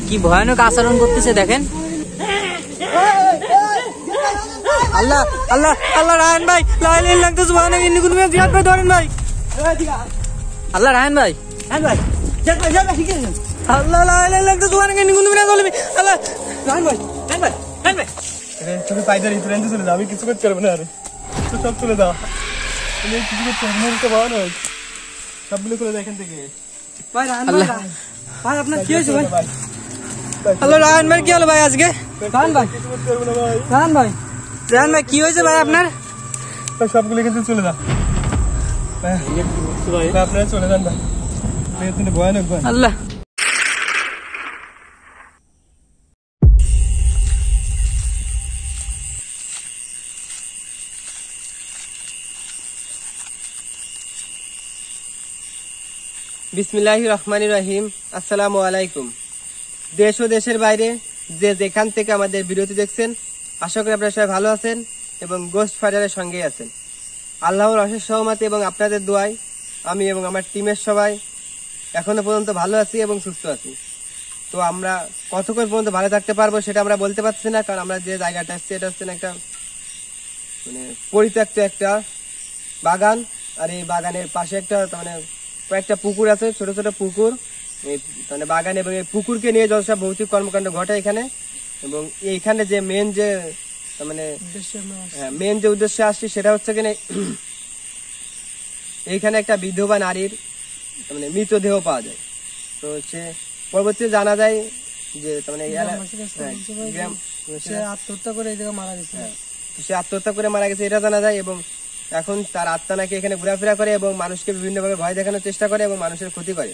কি ভয়ানক আচরণ করতেছে দেখেন। আল্লাহ আল্লাহ আল্লাহ রায়হান ভাই লাগতেছে জিহাদ ভাই ধরেন ভাই। আল্লাহ রায়হান ভাই আল্লাহ লাগতেছে আল্লাহ রায়হান ভাই তুমি পাইদার ইফ্রেন্ডে চলে যাও, আমি কিছু করতে পারবো না। আরে তো সব চলে যাও, তুমি কিছু করতে পারবো না, পাওয়া না সবগুলো চলে যায় এখান থেকে। ভাই রায়হান ভাই আপনার কি হয়েছে ভাই? হ্যালো রায়হান ভাই কি হলো ভাই আজকে? রায়হান ভাই রায়হান ভাই কি হয়েছে ভাই আপনার? সবগুলো এখান থেকে চলে যাও, আপনারা চলে যান ভাই, ভয়ানক ভাই। আল্লাহ বিসমিল্লাহির রহমানির রহিম। আসসালামু আলাইকুম। দেশ ও দেশের বাইরে যে যেখান থেকে আমাদের ভিডিওটি দেখছেন, আশা করি আপনারা সবাই ভালো আছেন এবং গোস্ট ফাইটারের সঙ্গে আছেন। আল্লাহর অশেষ সহমতে এবং আপনাদের দোয়ায় আমি এবং আমার টিমের সবাই এখনো পর্যন্ত ভালো আছি এবং সুস্থ আছি। তো আমরা কতক্ষণ পর্যন্ত ভালো থাকতে পারবো সেটা আমরা বলতে পারছি না, কারণ আমরা যে জায়গাটা আসছি এটা হচ্ছে একটা মানে পরিত্যক্ত একটা বাগান, আর এই বাগানের পাশে একটা মানে কয়েকটা পুকুর আছে, ছোট ছোট পুকুর মানে বাগান, এবং এই পুকুরকে নিয়ে যত সব ভৌতিক কর্মকাণ্ড ঘটে এখানে। এবং এইখানে যে মেন যে মানে মেন যে উদ্দেশ্যে আসছি সেটা হচ্ছে কিনা এইখানে একটা বিধবা নারীর মানে মৃতদেহ পাওয়া যায়। তো সে পরবর্তীতে জানা যায় যে মানে সে আত্মহত্যা করে মারা গেছে এটা জানা যায়। এবং এখন তার আত্মা নাকি এখানে ঘোরাফেরা করে এবং মানুষকে বিভিন্নভাবে ভয় দেখানোর চেষ্টা করে এবং মানুষের ক্ষতি করে।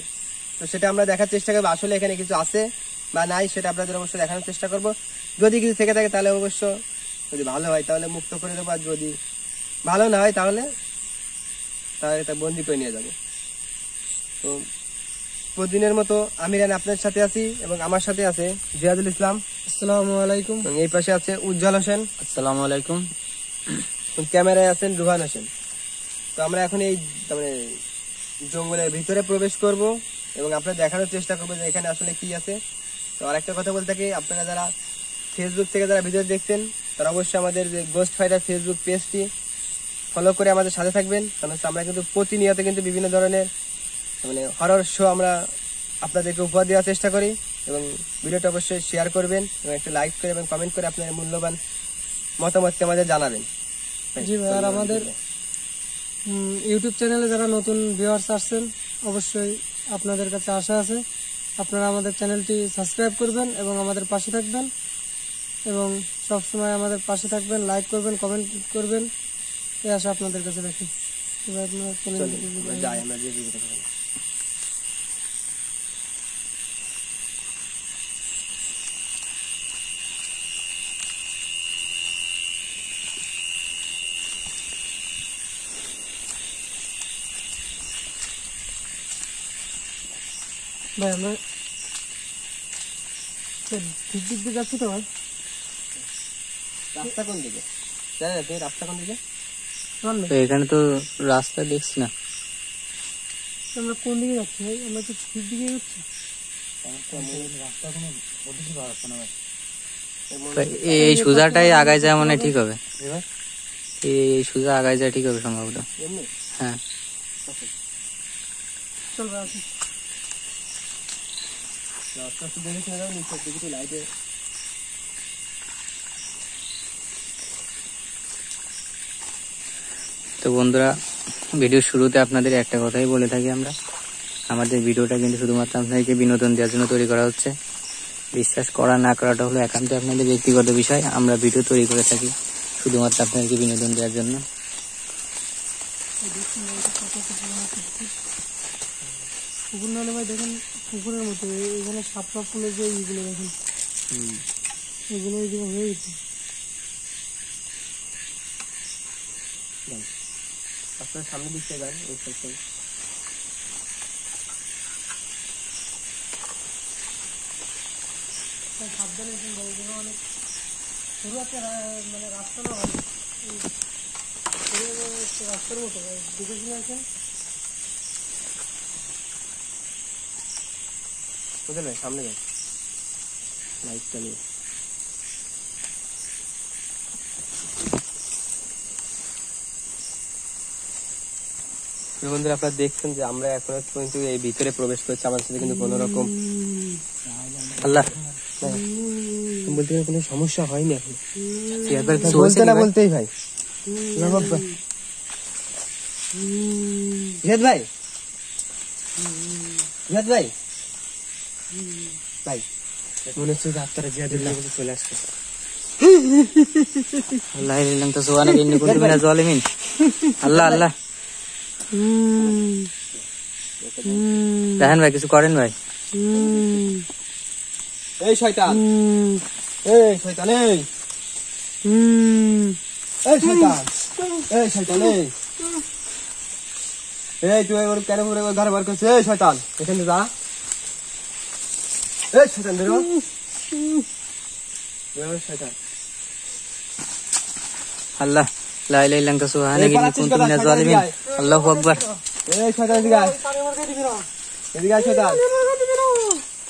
তো সেটা আমরা দেখার চেষ্টা করবো আসলে এখানে কিছু আছে বা নাই, সেটা আপনাদের অবশ্যই দেখানোর চেষ্টা করবো। যদি কিছু থেকে থাকে তাহলে অবশ্য যদি ভালো হয় তাহলে মুক্ত করে দেবো, আর যদি ভালো না হয় তাহলে তা বন্দি করে নিয়ে যাবো। তো প্রতিদিনের মতো আমি রান আপনার সাথে আছি এবং আমার সাথে আছে জিয়াদুল ইসলাম। আসসালামু আলাইকুম। এই পাশে আছে উজ্জ্বল হোসেন। আসসালামু আলাইকুম। ক্যামেরায় আছেন রুহান হোসেন। তো আমরা এখন এই মানে জঙ্গলের ভিতরে প্রবেশ করব এবং আপনারা দেখানোর চেষ্টা করবো যে এখানে আসলে কি আছে। তো আরেকটা কথা বলতে থাকি, আপনারা যারা ফেসবুক থেকে যারা ভিডিও দেখছেন তারা অবশ্যই আমাদের যে গোস্ট ফাইটার ফেসবুক পেজটি ফলো করে আমাদের সাথে থাকবেন, কারণ আমরা কিন্তু প্রতিনিয়ত কিন্তু বিভিন্ন ধরনের মানে হরর শো আমরা আপনাদেরকে উপহার দেওয়ার চেষ্টা করি। এবং ভিডিওটা অবশ্যই শেয়ার করবেন এবং একটা লাইক করে এবং কমেন্ট করে আপনার মূল্যবান মতামতকে আমাদের জানাবেন। জি ভাই, আর আমাদের ইউটিউব চ্যানেলে যারা নতুন ভিউয়ার্স আসছেন অবশ্যই আপনাদের কাছে আশা আছে আপনারা আমাদের চ্যানেলটি সাবস্ক্রাইব করবেন এবং আমাদের পাশে থাকবেন এবং সবসময় আমাদের পাশে থাকবেন, লাইক করবেন, কমেন্ট করবেন, এই আশা আপনাদের কাছে রাখি। ভাই আমরা ঠিক দিক দিয়ে যাচ্ছি তো ভাই। রাস্তা কোন দিকে জানেন আপনি? রাস্তা কোন দিকে? এখানে তো রাস্তা দেখছি না, আমরা কোন দিকে যাচ্ছি ভাই? আমরা তো ঠিক দিকে যাচ্ছি। এই সোজাটাই আগায় যায় মানে ঠিক হবে, এই সোজা আগায় যায় ঠিক হবে সম্ভবত। হ্যাঁ চল ভাই আসি। তো বন্ধুরা, ভিডিও শুরুতে আপনাদের একটা কথাই বলে থাকি, আমরা আমাদের ভিডিওটা কিন্তু শুধুমাত্র আপনাদেরকে বিনোদন দেওয়ার জন্য তৈরি করা হচ্ছে। বিশ্বাস করা না করাটা হলো একান্ত আপনাদের ব্যক্তিগত বিষয়। আমরা ভিডিও তৈরি করে থাকি শুধুমাত্র আপনাদেরকে বিনোদন দেওয়ার জন্য। পুকুর নাহলে ভাই দেখেন পুকুরের মতো এখানে সাপ সাপ ফুলের যে এইগুলো দেখেন, এগুলো এইগুলো হয়ে গেছে। আপনার সামনে দিকতে যান, ওই সাইডে সাবধানে এগুলো অনেক শুরু আছে মানে রাস্তা না হয় রাস্তার মতো দেখেছি আছেন বুঝলেন, সামনে যান। লাইটটা নিয়ে বন্ধুরা, আপনারা দেখছেন যে আমরা এখনো কিন্তু এই ভিতরে প্রবেশ করছি, আমার সাথে কিন্তু কোনো রকম আল্লাহ বলতে গেলে কোনো সমস্যা হয়নি এখন। বলতে না বলতেই ভাই জিহাদ ভাই, জিহাদ ভাই, ভাই মনে হচ্ছে যে আপনারা জিহাদের কাছে চলে আসছে। আল্লাহ ইল্লাম তো সুবহানাকা ইন্নী কুনতু মিনাজ জালিমিন। আল্লাহ আল্লাহ, দেখেন ভাই কিছু করেন ভাই। এই শয়তান, এই শয়তান, এই এই শয়তান, এই শয়তান, এই তুই ওর কেন ঘুরে ঘর বার করছিস? এই শয়তান, এখানে যা। এই শয়তান বেরো, বেরো শয়তান। আল্লাহ লা ইলাহা ইল্লা আনতা সুবহানাকা ইন্নী কুনতু মিনাজ জালিমিন। আল্লাহু আকবার। এই শয়তান এদিকে আয়, এদিকে আয় শয়তান।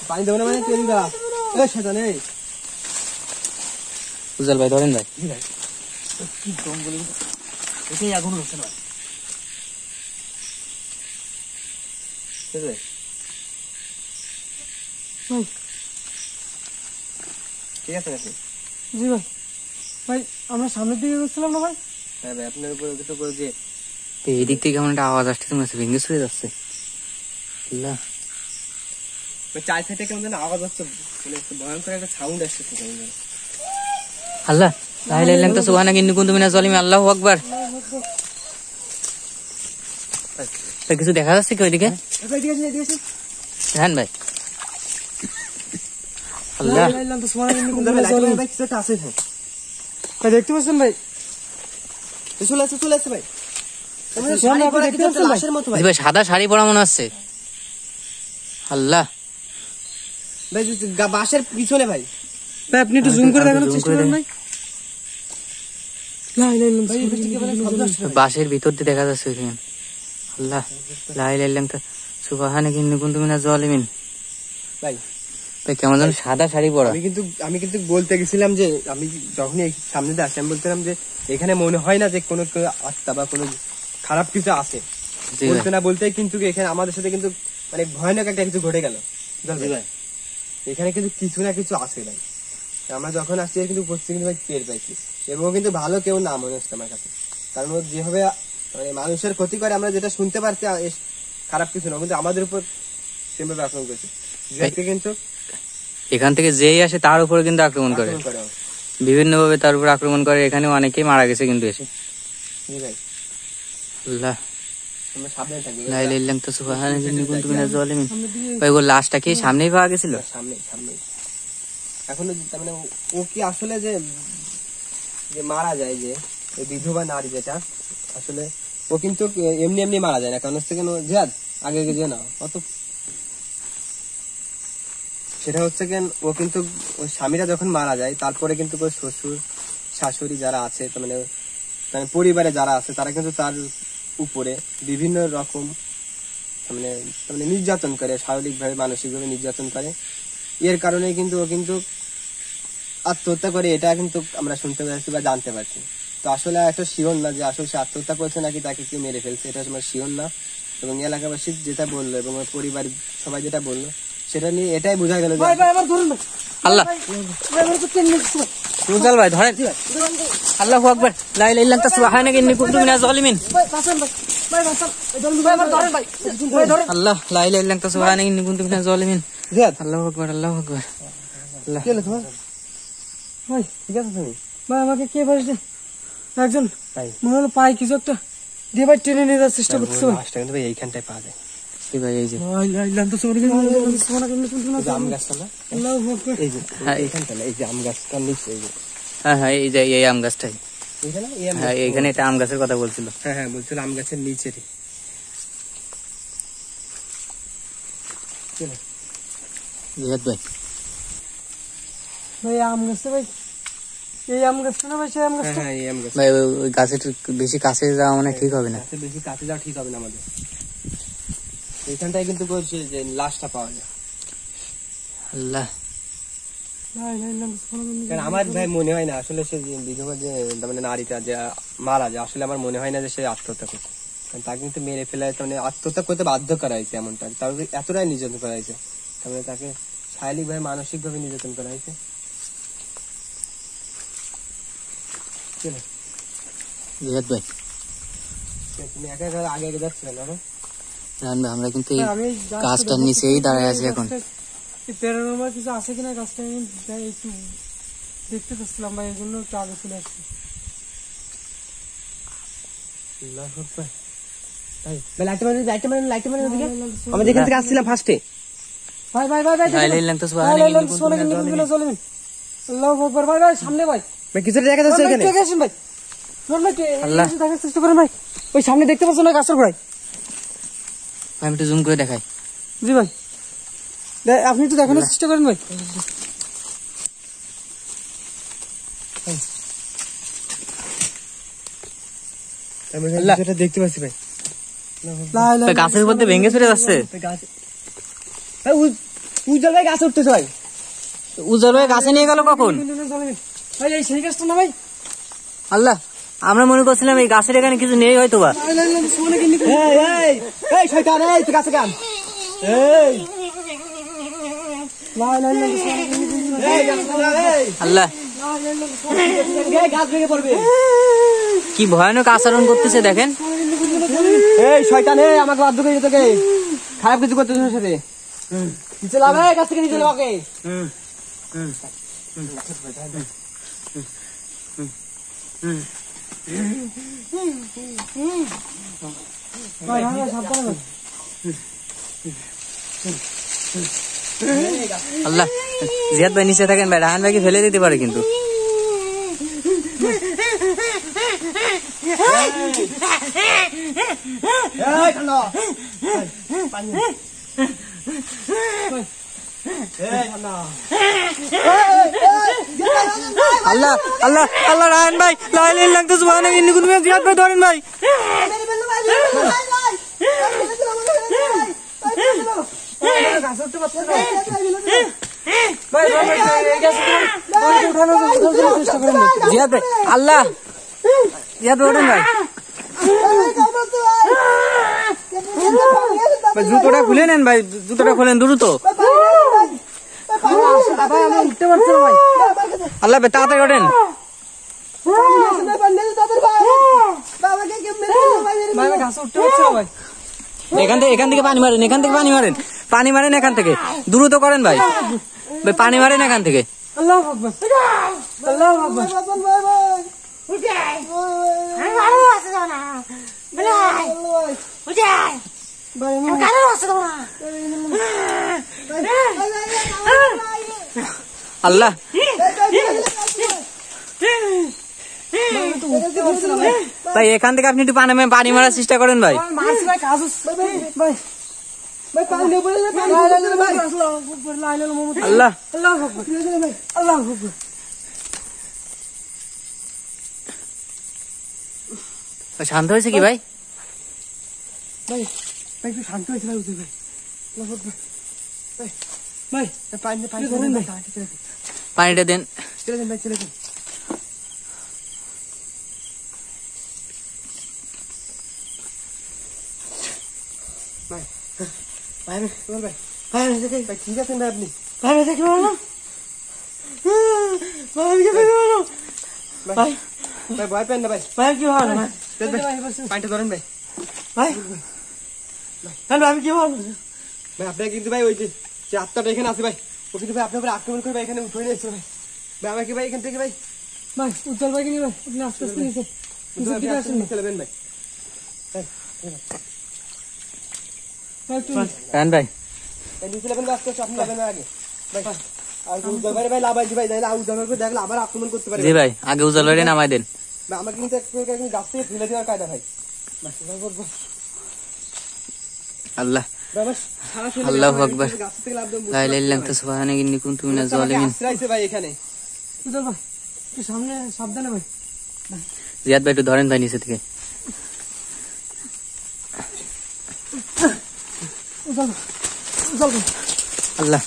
পানি দেবো না মানে তুই এদিকে আ। এই শয়তান, এই উজ্জ্বল ভাই ধরেন ভাই। কি জঙ্গলে এটাই আগুন হচ্ছে না। ঠিক আছে নাকি? জি ভাই, ভাই আমরা সামনের দিকে গেছিলাম না ভাই? হ্যাঁ ভাই, আপনার উপর কিছু করে যে তো এই দিক থেকে কেমন একটা আওয়াজ আসছে, মনে হচ্ছে ভেঙে চলে যাচ্ছে। আল্লাহ চার সাইডে কেমন যেন আওয়াজ হচ্ছে, মানে একটা ভয়ঙ্কর একটা সাউন্ড আসছে কেমন যেন। আল্লাহ লা ইলাহা ইল্লা আনতা সুবহানাকা ইন্নী কুনতু মিনাজ জালিমিন। আল্লাহু আকবার। ভাই কিছু দেখা যাচ্ছে কি ওইদিকে? দেখেন ভাই। আল্লাহ ভাই কিছু একটা আছে এখানে। ভাই দেখতে পাচ্ছেন ভাই? চলে আসছে, চলে আসছে ভাই। শাড়ি পরা কিছু একটা লাশের মতো ভাই। জি ভাই, সাদা শাড়ি পরা মনে হচ্ছে। আল্লাহ ভাই বাসের পিছনে ভাই। ভাই আপনি একটু জুম করে দেখানোর চেষ্টা করেন ভাই। লা ইলাহা ইল্লাল্লাহ, ভাই এদিক থেকে শব্দ আসছে ভাই। বাসের ভিতর দিয়ে দেখা যাচ্ছে ওইখানে। আল্লাহ লা ইলাহা ইল্লা আনতা সুবহানাকা ইন্নী কুনতু মিনাজ জালিমিন। ভাই ভাই কেমন যেন সাদা শাড়ি পরা। আমি কিন্তু বলতে গেছিলাম যে আমি যখন এই সামনে দিয়ে আসি আমি বলছিলাম যে এখানে মনে হয় না যে কোনো আত্মা বা কোনো খারাপ কিছু আছে। জি ভাই। বলতে না বলতেই কিন্তু এখানে আমাদের সাথে কিন্তু মানে ভয়ানক একটা কিছু ঘটে গেল। ভাই এখানে কিন্তু কিছু না কিছু আছে ভাই। আমরা যখন আসছি কিন্তু উপস্থিত কিন্তু ভাই টের পাইছি, এবং কিন্তু ভালো কেউ না মনে হচ্ছে আমার কাছে। কারণ ও যেভাবে মানে মানুষের ক্ষতি করে আমরা যেটা শুনতে পারছি খারাপ কিছু না, কিন্তু আমাদের উপর সেভাবে আক্রমণ করেছে। কিন্তু এখান থেকে যেই আসে তার উপরে কিন্তু আক্রমণ করে, বিভিন্ন ভাবে তার উপর আক্রমণ করে। এখানে অনেকেই মারা গেছে কিন্তু এসে। আল্লাহ আমরা সাবধানে থাকবো। লা ইলাহা ইল্লা আনতা সুবহানাকা ইন্নী কুনতু মিনাজ জালিমিন। ভাই ওর লাশটা কি সামনেই পাওয়া গেছিল? সামনে এখনো তার মানে ও কি আসলে যে মারা যায়, যে বিধবা নারী যেটা আসলে ও কিন্তু এমনি এমনি মারা যায় না। কারণ হচ্ছে কেন জিহাদ আগে যে না অত সেটা হচ্ছে কেন ও কিন্তু ওই স্বামীরা যখন মারা যায় তারপরে কিন্তু ওই শ্বশুর শাশুড়ি যারা আছে তার মানে পরিবারে যারা আছে তারা কিন্তু তার উপরে বিভিন্ন রকম মানে নির্যাতন করে, শারীরিক ভাবে মানসিক ভাবে নির্যাতন করে। এর কারণে কিন্তু ও কিন্তু আত্মহত্যা করে, এটা কিন্তু আমরা শুনতে পাচ্ছি বা জানতে পারছি। তো আসলে একটা শিওর না যে আসলে সে আত্মহত্যা করেছে নাকি তাকে কেউ মেরে ফেলছে, এটা আমার শিওর না। এবং এলাকাবাসী যেটা বললো এবং পরিবার সবাই যেটা বললো সেটা নিয়ে এটাই বোঝা গেল। আল্লাহ উজ্জ্বল ভাই ধরেন। আল্লাহু আকবার। লা ইলাহা ইল্লা আনতা সুবহানাকা ইন্নী কুনতু মিনাজ জালিমিন। আল্লাহ লা ইলাহা ইল্লা আনতা সুবহানাকা ইন্নী কুনতু মিনাজ জালিমিন। আল্লাহু আকবার, আল্লাহু আকবার। আল্লাহ কি হলো তোমার ভাই? ঠিক আছে তুমি ভাই আমাকে কে বলছে? একজন ভাই মনে হলো পাই কিছু একটা দিয়ে ভাই টেনে নিয়ে যাওয়ার চেষ্টা করছে ভাই। লাস্টটা কিন্তু ভাই এইখানটায় পাওয়া যায়। এই ভাই এই যে লা ইলাহা ইল্লা আনতা সুবহানাকা ইন্নী কুনতু মিনাজ আম জালিমিন। গাছটা না, আল্লাহু আকবার। এই যে এইখানটা না, এই যে আম গাছটার নিচে, এই যে হ্যাঁ হ্যাঁ এই যে এই আম গাছটাই। এইখানে এই আম হ্যাঁ এখানে একটা আম গাছের কথা বলছিল। হ্যাঁ বলছিল আম গাছের নিচে। জিহাদ ভাই ভাই আম গাছটা ভাই, এই আম গাছটা না ভাই, সেই আম গাছটা। হ্যাঁ এই আম গাছ। ভাই ওই গাছের বেশি কাছে যাওয়া মানে ঠিক হবে না। বেশি কাছে যাওয়া ঠিক হবে না আমাদের। এইখানটায় কিন্তু বলছে যে লাশটা পাওয়া যায়। আল্লাহ কারণ আমার ভাই মনে হয় না আসলে সে যে বিধবা যে মানে নারীটা যে মারা যায়, আসলে আমার মনে হয় না যে সে আত্মহত্যা করছে। কারণ তাকে কিন্তু মেরে ফেলায় মানে আত্মহত্যা করতে বাধ্য করা হয়েছে, এমনটা তার এতটাই নির্যাতন করা হয়েছে, তারপরে তাকে শারীরিক ভাবে মানসিক ভাবে নির্যাতন করা হয়েছে। জিহাদ ভাই, তুমি একা একা আগে আগে যাচ্ছিলে না? রাহান ভাই, আমরা কিন্তু এই গাছটার নিচেই দাঁড়ায় আছি এখন। প্যারানর্মাল কিছু আছে কিনা গাছটা আমি একটু দেখতে পাচ্ছিলাম ভাই, এই জন্য একটু আগে চলে আসছি। আমরা যেখান থেকে আসছিলাম ফার্স্টে, ভাই ভাই ভাই ভাই লা ইলাহা ইল্লাল্লাহ সুবহানাল্লাহ। আল্লাহু আকবার। ভাই ভাই সামনে ভাই কিছু দেখা যাচ্ছে এখানে। ভাই আসেন ভাই, আল্লাহ। দেখার চেষ্টা করেন ভাই, ওই সামনে দেখতে পাচ্ছেন না গাছের গোড়ায়? ভাই আমি একটু জুম করে দেখাই। জি ভাই, আপনি একটু দেখানোর চেষ্টা করেন ভাই। দেখতে পাচ্ছি ভাই, ভাই গাছের মধ্যে ভেঙে চলে যাচ্ছে, উজ্জ্বল ভাই গাছে উঠতেছে ভাই। উজ্জ্বল হয়ে গাছে নিয়ে গেল কখন? ভাই এই সেই গাছটা না ভাই? আল্লাহ, আমরা মনে করছিলাম এই গাছের এখানে কিছু নেই হয়তো বা। শয়তান, এই তুই গাছে গান, আল্লাহ গাছ ভেঙে পড়বে। কি ভয়ানক আচরণ করতেছে দেখেন। এই শয়তান, আমাকে বাধ্য করে তোকে খারাপ কিছু করতে সাথে নিচে লাভ, গাছ থেকে নিচে লাগাকে। আল্লাহ, জিয়াদ ভাই নিচে থাকেন ভাই, রাহান ভাইকে ফেলে দিতে পারে কিন্তু। আল্লাহ আল্লাহ আল্লাহ, রাহান ভাই লা ইলাহা ইল্লাল্লাহ সুবহানাল্লাহ, ইন্নী কুনতু মিনাজ জিয়াদ ভাই ধরেন ভাই। জিয়াদ ভাই, আল্লাহ, জিয়াদ ভাই ওঠেন ভাই। জুতোটা খুলে নেন ভাই, জুতোটা খুলেন দ্রুত। আল্লাহ ভাই তাড়াতাড়ি ওঠেন। এখান থেকে পানি মারেন, এখান থেকে পানি মারেন, পানি মারেন এখান থেকে, দ্রুত করেন ভাই, ভাই পানি মারেন এখান থেকে। আল্লাহু আকবার, আল্লাহু আকবার। আল্লাহ ভাই, এখান থেকে আপনি একটু পানি মারার চেষ্টা করেন ভাই। আল্লাহ, শান্ত হয়েছে কি ভাই? একটু শান্ত হয়েছে ভাই, বুঝতে ভাই। পানিটা দেন। ঠিক আছেন ভাই আপনি? ভয় পেন না ভাই, পানিটা ধরেন ভাই। আমি কি বল ভাই আপনাকে কিন্তু ভাই ওই যে আত্মাটা এখানে আছে ভাই, ও কিন্তু ভাই আপনার উপরে আক্রমণ করে ভাই এখানে উঠে নিয়েছে ভাই। ভাই আমাকে ভাই এখান থেকে ভাই উজ্জ্বল ভাইকে নিয়ে ভাই, আপনি আস্তে আস্তে নিচে চলবেন ভাই। রাহান ভাই নিচে যাবেন আস্তে আস্তে, আপনি যাবেন আগে ভাই। আর উজ্জ্বল ভাই ভাই লাভাই ভাই, উজ্জ্বল ভাইকে দেখলে আবার আক্রমণ করতে পারে। জি ভাই, আগে উজ্জ্বল ভাইরে নামাই দেন। আমাকে কিন্তু গাছ থেকে ফেলে দেওয়ার কায়দা ভাই। আল্লাহ, আল্লাহু আকবার, লা ইলাহা ইল্লাল্লাহ সুবহানাকা ইন্নী কুনতু মিনাজ জালিমিন। ভাই এখানে উজ্জ্বল ভাই একটু সামনে সাবধানে ভাই। জিয়াদ ভাই একটু ধরেন ভাই নিচে থেকে। উজ্জ্বল ভাই, আল্লাহ,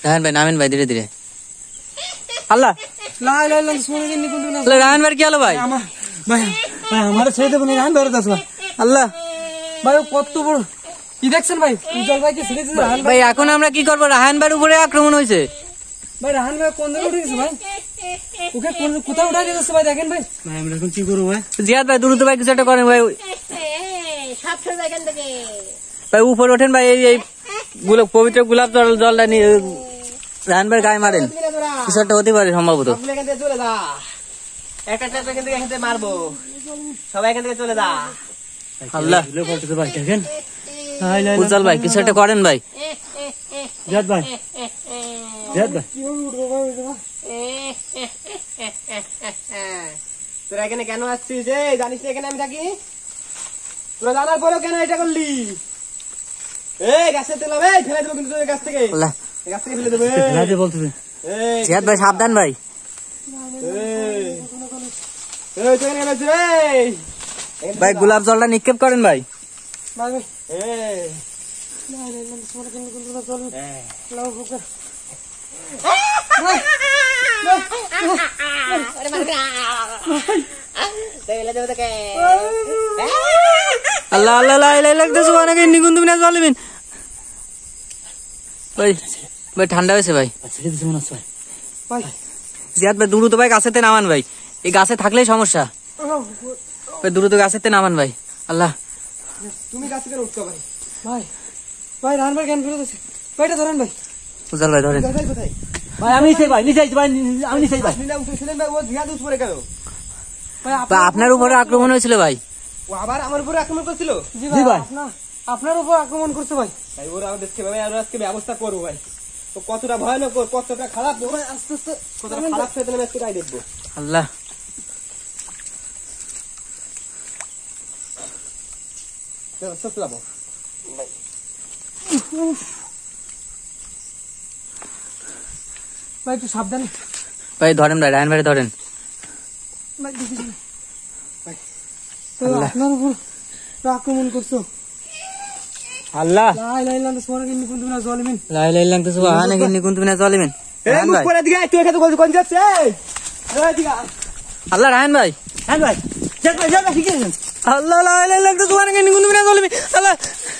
রাহান ভাই নামেন ভাই ধীরে ধীরে। আল্লাহ লা ইলাহা ইল্লাল্লাহ সুবহানাল্লাহ ইন্নী কুনতু মিনাজ আল্লাহ, রাহান ভাই কি হলো ভাই? আমার ভাই ভাই আমার ছেড়ে দেবেন রান বেরোত আছে ভাই। আল্লাহ ভাই ও কত বড় কি দেখছেন ভাই? উজ্জ্বল ভাইকে ছেড়ে দিয়েছে রাহান ভাই। ভাই এখন আমরা কি করবো? রাহান ভাইয়ের উপরে আক্রমণ হয়েছে। ভাই রাহান ভাই কোন দিকে উঠে গেছে ভাই? ওকে কোথাও উঠে গেছে ভাই, দেখেন ভাই। ভাই আমরা এখন কি করবো ভাই? জিয়াদ ভাই দ্রুত ভাই কিছু একটা করেন ভাই। সব ছেড়ে এখান থেকে। ভাই উপরে ওঠেন ভাই, এই পবিত্র গোলাপ জলটা নিয়ে রাহান ভাইয়ের গায়ে মারেন, কিছু একটা হতে পারে সম্ভবত। সবগুলো এখান থেকে চলে যা, একটা একটা এখান থেকে মারবো, সবাই এখান থেকে চলে যা। আল্লাহ ভাই দেখেন উজ্জ্বল ভাই কিছু একটা করেন ভাই। জিয়াদ ভাই জিয়াদ ভাই তোরা এখানে কেন আসছিস? জানিস না এখানে আমি থাকি? তোরা জানার পরেও কেন এটা করলি? গাছের তেল হবে, ফেলে দেবো কিন্তু তোদের গাছ থেকে, আল্লাহ গাছ থেকে ফেলে দেবে। রাজে বলতেছে জিয়াদ ভাই সাবধান ভাই। ভাই গোলাপ জলটা নিক্ষেপ করেন ভাই। ভাই ভাই আল্লাহ আল্লাহ লা ইলাহা ইল্লাল্লাহ সুবহানাকা ইন্নী কুনতু মিনাজ জালিমিন। ভাই ভাই ঠান্ডা হয়েছে ভাই। ছেড়ে দিয়েছে মনে হচ্ছে ভাই। জিয়াদ ভাই দ্রুত ভাই গাছেতে নামান ভাই, এই গাছে থাকলেই সমস্যা ভাই, দ্রুত গাছেতে নামান ভাই। আল্লাহ তুমি গাছ থেকে উঠতে ভাই। ভাই ভাই রাহান ভাই জ্ঞান ফেরত আছে ভাই, এটা ধরেন ভাই। উজ্জ্বল ভাই ধরেন। কোথায় কোথায়? ভাই আমি নিচে ভাই, নিচে ভাই, আমি নিচে ভাই। আপনি না উঠেছিলেন ভাই, ও জিয়াদ উপরে কেন? ভাই ভাই আপনার উপরে আক্রমণ হয়েছিল ভাই। ও আবার আমার উপরে আক্রমণ করছিল? জি ভাই আপনার উপর আক্রমণ করছে ভাই। ভাই ওরা আজকে ভাই আমরা আজকে ব্যবস্থা করবো ভাই। তো কতটা ভয়ানক, কতটা খারাপ, ওরা আস্তে আস্তে কতটা খারাপ সেটা আমি আজকে তাই দেখবো। আল্লাহ যাবো ভাই একটু সাবধানে ভাই ধরেন ভাই, রাহান ভাই ধরেন। ভাই দেখিস না ভাই, তো আপনার উপর আক্রমণ করছো। আল্লাহ লা ইলাহা ইল্লাল্লাহ সুবহানাকা ইন্নী কুনতু মিনাজ জালিমিন। লা ইলাহা ইল্লাল্লাহ সুবহানাকা ইন্নী কুনতু মিনাজ জালিমিন। রাহান ভাই তুই এখানে কোন যাচ্ছে? আল্লাহ রাহান ভাই, হ্যাঁ ভাই জিয়াদ ভাই, জিয়াদ ভাই ঠিক আছে। আল্লাহ লা ইলাহা ইল্লাল্লাহ সুবহানাকা ইন্নী কুনতু মিনাজ জালিমিন। আল্লাহ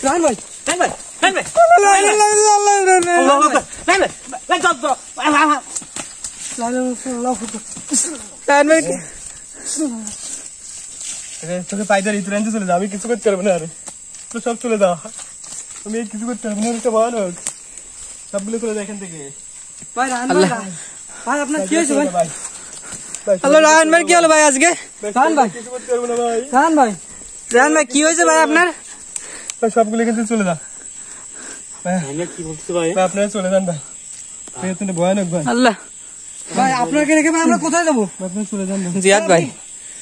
রাহান ভাই হ্যাঁ ভাই, হ্যাঁ ভাই, লা ইলাহা ইল্লাল্লাহ হ্যাঁ ভাই, লা ইলাহা ইল্লাল্লাহ রাহান ভাই তোকে পাই ধরে তুই চলে যা, আমি কিছু করতে পারবো না। আরে তো সব চলে যা, আমি কিছু করতে পারবো না। একটা ভয়ানক সবগুলো চলে যায় এখান থেকে। ভাই রাহান আল্লাহ। ভাই আপনার কি হয়েছে ভাই? ভাই, আল্লাহ রাহান ভাই কি হলো ভাই আজকে? রাহান ভাই কিছু করতে পারবো না ভাই। রাহান ভাই রাহান ভাই কি হয়েছে ভাই আপনার? ভাই সবগুলো এখান থেকে চলে যা ভাই। কি বলছো ভাই? আপনারা চলে যান ভাই, তুমি ভয়ানক ভাই। আল্লাহ ভাই আপনাকে রেখে ভাই আমরা কোথায় যাবো? আপনারা চলে যান ভাই। জিয়াদ ভাই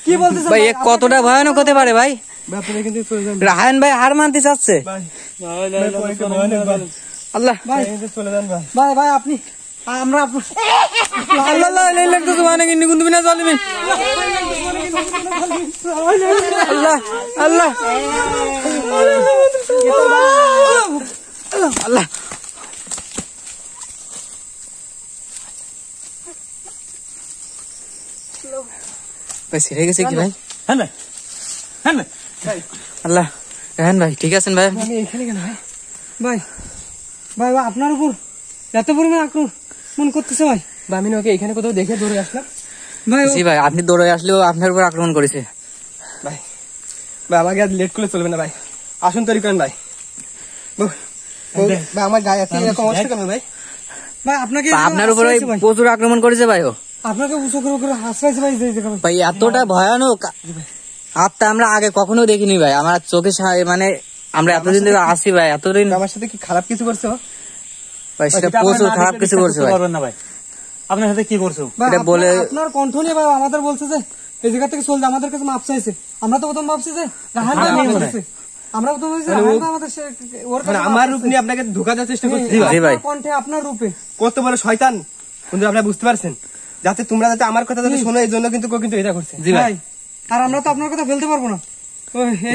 কি বলতেছেন ভাই, এ কতটা ভয়ানক হতে পারে ভাই? ভাই আপনারা এখান থেকে চলে যান রাহান ভাই হার মানতে চাচ্ছে। ভাই। ভাই পরে ভয়ানক ভাই, আল্লাহ ভাই এখান থেকে চলে যান ভাই। ভাই ভাই আপনি আমরা আল্লাহ লা ইলাহা ইল্লাল্লাহ সুবহানাকা ইন্নী কুনতু মিনাজ জালিমিন। আল্লাহ আল্লাহ আল্লাহ ভাই ছেড়ে গেছে কি ভাই? হ্যাঁ ভাই, হ্যাঁ ভাই। আল্লাহ রাহান ভাই ঠিক আছেন ভাই? আমি এখানে কেন ভাই? ভাই ভাই ভাই আপনার উপর এত পরিমাণ আক্রমণ করতেছে ভাই। বা আমি ওকে এখানে কোথাও দেখে দৌড়ে আসলাম। ভাই জি ভাই আপনি দৌড়ে আসলেও আপনার উপর আক্রমণ করেছে। ভাই ভাই আমাকে আজ লেট করলে চলবে না ভাই, আসুন তৈরি করেন ভাই। ভাই আমার গায়ে আছে এরকম অবস্থা কেন ভাই? ভাই আপনাকে আপনার উপর আশ্রয় দিয়েছে ভাই। প্রচুর আক্রমণ করেছে ভাই ও। আপনাকে উঁচু করে হাসপাইছে ভাই এই জায়গা ভাই। ভাই এতটা ভয়ানক আত্মা আমরা আগে কখনো দেখিনি ভাই, আমার চোখের মানে আমরা এতদিন ধরে আসি ভাই, এতদিন আমার সাথে কি খারাপ কিছু করছো? ভাই সেটা প্রচুর খারাপ কিছু করছে ভাই। না ভাই আপনার সাথে কি করছো? এটা বলে আপনার কণ্ঠ নিয়ে ভাই আমাদের বলছে যে এই জায়গা থেকে চলছে, আমাদের কাছে মাপ চাইছে। আমরা তো প্রথম ভাবছি যে রাহান ভাই মাপ চাইছে, আমরা তো বলছি রাহান ভাই আমাদের ওর কাছে আমার রূপ নিয়ে আপনাকে ধোকা দেওয়ার চেষ্টা করছি জি ভাই। কণ্ঠে আপনার রূপে কত বড় শয়তান কিন্তু আপনারা বুঝতে পারছেন, যাতে তোমরা যাতে আমার কথা যাতে শোনো এই জন্য কিন্তু এটা করছে। জি ভাই ভাই। আর আমরা তো আপনার কথা ফেলতে পারবো না,